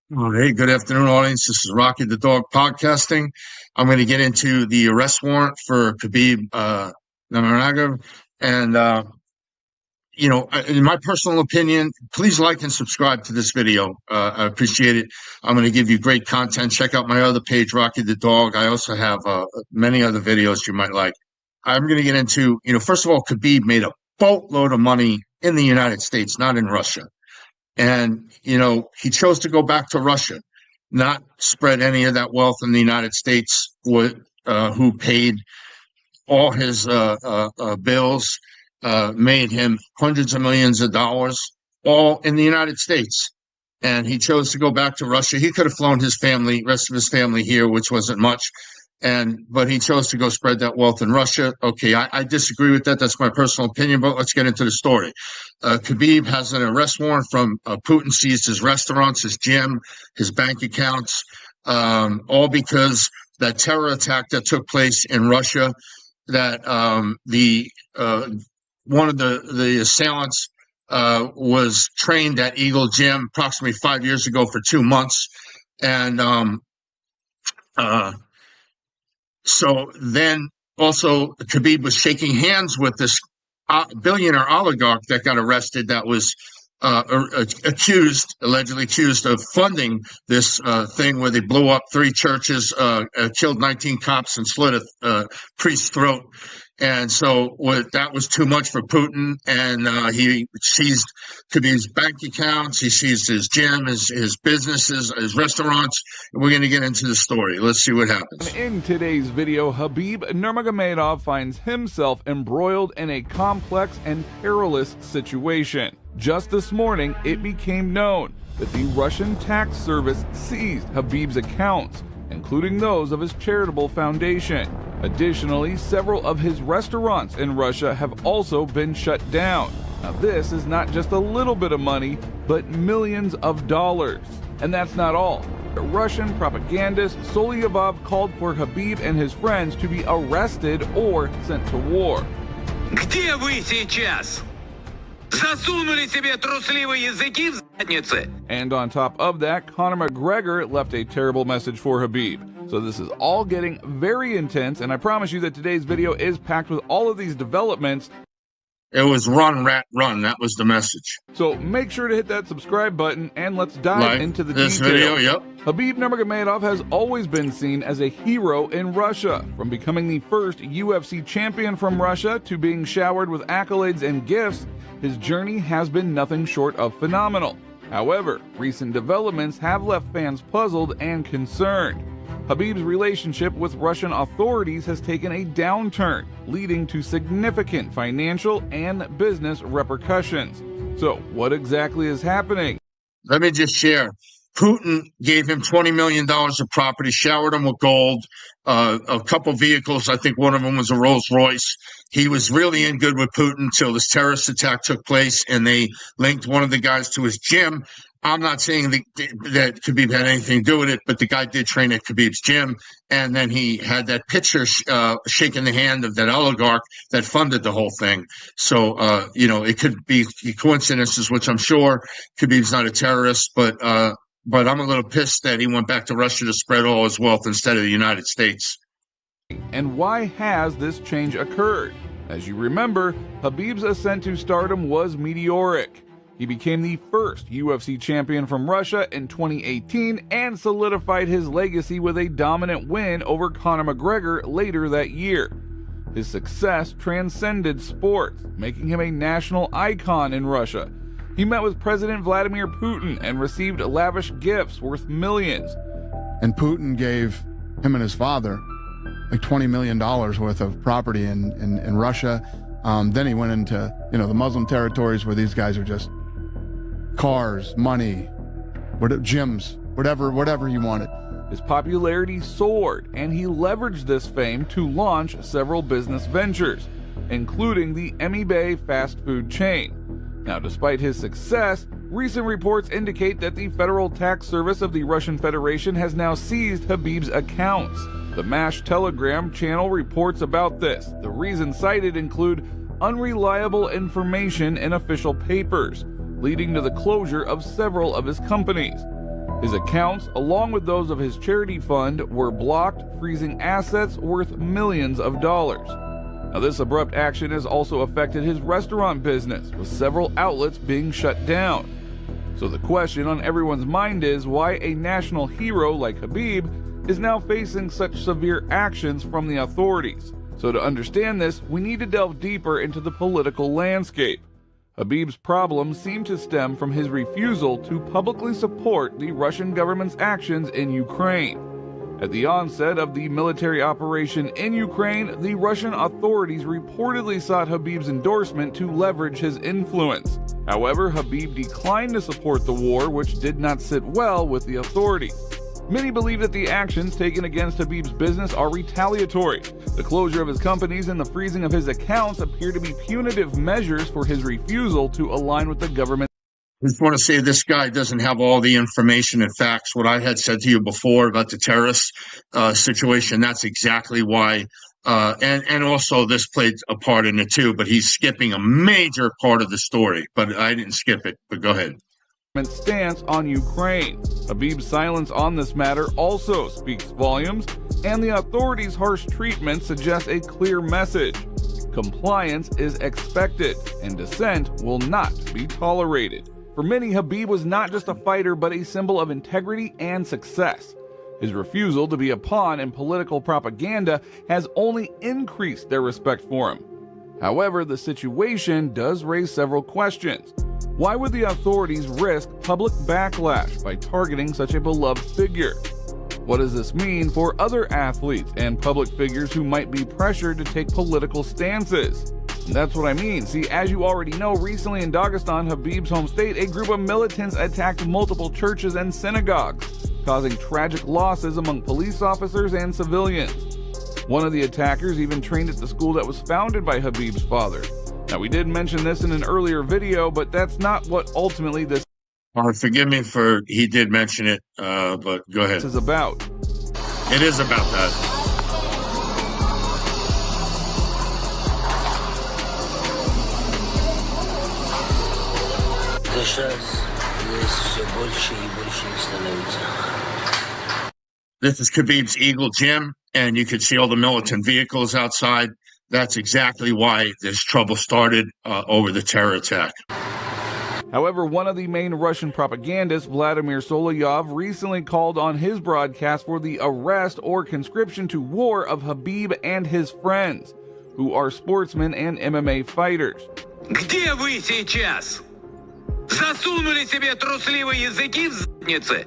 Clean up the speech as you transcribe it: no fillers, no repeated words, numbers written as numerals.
Hey, good afternoon, audience. This is Rocky the Dog podcasting. I'm going to get into the arrest warrant for Khabib Nurmagomedov. And, in my personal opinion, please like and subscribe to this video. I appreciate it. I'm going to give you great content. Check out my other page, Rocky the Dog. I also have many other videos you might like. I'm going to get into, first of all, Khabib made a boatload of money in the United States, not in Russia. And, he chose to go back to Russia, not spread any of that wealth in the United States, who paid all his bills, made him hundreds of millions of dollars, all in the United States. And he chose to go back to Russia. He could have flown his family, rest of his family here, which wasn't much. But he chose to go spread that wealth in Russia. Okay, I disagree with that. That's my personal opinion, but let's get into the story. Khabib has an arrest warrant from Putin, seized his restaurants, his gym, his bank accounts, all because that terror attack that took place in Russia, that one of the assailants was trained at Eagle Gym approximately 5 years ago for 2 months. And so then also Khabib was shaking hands with this billionaire oligarch that got arrested, that was allegedly accused of funding this thing where they blew up 3 churches, killed 19 cops, and slit a priest's throat. And so that was too much for Putin, and he seized Khabib's bank accounts, he seized his gym, his businesses, his restaurants. We're going to get into the story. Let's see what happens. In today's video, Khabib Nurmagomedov finds himself embroiled in a complex and perilous situation. Just this morning, it became known that the Russian tax service seized Khabib's accounts, including those of his charitable foundation. Additionally, several of his restaurants in Russia have also been shut down. Now, this is not just a little bit of money, but millions of dollars. And that's not all. Russian propagandist Solyevov called for Khabib and his friends to be arrested or sent to war. Где вы сейчас? Засунули себе трусливые языки в задницы. And on top of that, Conor McGregor left a terrible message for Khabib. So this is all getting very intense, and I promise you that today's video is packed with all of these developments. It was run, rat, run. That was the message. So make sure to hit that subscribe button, and let's dive into the this details. Video. Yep. Khabib Nurmagomedov has always been seen as a hero in Russia, from becoming the first UFC champion from Russia to being showered with accolades and gifts. His journey has been nothing short of phenomenal. However, recent developments have left fans puzzled and concerned. Khabib's relationship with Russian authorities has taken a downturn, leading to significant financial and business repercussions. So, what exactly is happening? Let me just share. Putin gave him $20 million of property, showered him with gold, a couple vehicles. I think one of them was a Rolls Royce. He was really in good with Putin until this terrorist attack took place, and they linked one of the guys to his gym. I'm not saying that Khabib had anything to do with it, but the guy did train at Khabib's gym, and then he had that picture shaking the hand of that oligarch that funded the whole thing. So, it could be coincidences, which I'm sure. Khabib's not a terrorist, but I'm a little pissed that he went back to Russia to spread all his wealth instead of the United States. And why has this change occurred? As you remember, Khabib's ascent to stardom was meteoric. He became the first UFC champion from Russia in 2018 and solidified his legacy with a dominant win over Conor McGregor later that year. His success transcended sports, making him a national icon in Russia. He met with President Vladimir Putin and received lavish gifts worth millions. And Putin gave him and his father like $20 million worth of property in Russia. Then he went into the Muslim territories where these guys are just cars, money, gyms, whatever he wanted. His popularity soared, and he leveraged this fame to launch several business ventures, including the Bay fast food chain. Now, despite his success, recent reports indicate that the Federal Tax Service of the Russian Federation has now seized Khabib's accounts. The MASH Telegram channel reports about this. The reasons cited include unreliable information in official papers, leading to the closure of several of his companies. His accounts, along with those of his charity fund, were blocked, freezing assets worth millions of dollars. Now, this abrupt action has also affected his restaurant business, with several outlets being shut down. So the question on everyone's mind is why a national hero like Khabib is now facing such severe actions from the authorities. So to understand this, we need to delve deeper into the political landscape. Khabib's problems seem to stem from his refusal to publicly support the Russian government's actions in Ukraine. At the onset of the military operation in Ukraine, the Russian authorities reportedly sought Khabib's endorsement to leverage his influence. However, Khabib declined to support the war, which did not sit well with the authorities. Many believe that the actions taken against Khabib's business are retaliatory. The closure of his companies and the freezing of his accounts appear to be punitive measures for his refusal to align with the government. I just want to say this guy doesn't have all the information and facts. What I had said to you before about the terrorist situation, that's exactly why. And also this played a part in it too, but he's skipping a major part of the story. But I didn't skip it, but go ahead. Stance on Ukraine. Khabib's silence on this matter also speaks volumes, and the authorities' harsh treatment suggests a clear message. Compliance is expected, and dissent will not be tolerated. For many, Khabib was not just a fighter, but a symbol of integrity and success. His refusal to be a pawn in political propaganda has only increased their respect for him. However, the situation does raise several questions. Why would the authorities risk public backlash by targeting such a beloved figure? What does this mean for other athletes and public figures who might be pressured to take political stances? And that's what I mean. See, as you already know, recently in Dagestan, Khabib's home state, a group of militants attacked multiple churches and synagogues, causing tragic losses among police officers and civilians. One of the attackers even trained at the school that was founded by Khabib's father. Now, we did mention this in an earlier video, but that's not what ultimately this Forgive me for he did mention it, but go ahead. is about. It is about that. This is Khabib's Eagle Gym, and you can see all the militant vehicles outside. That's exactly why this trouble started over the terror attack. However, one of the main Russian propagandists, Vladimir Solovyov, recently called on his broadcast for the arrest or conscription to war of Khabib and his friends, who are sportsmen and MMA fighters. Где вы сейчас? Засунули себе трусливые языки в задницы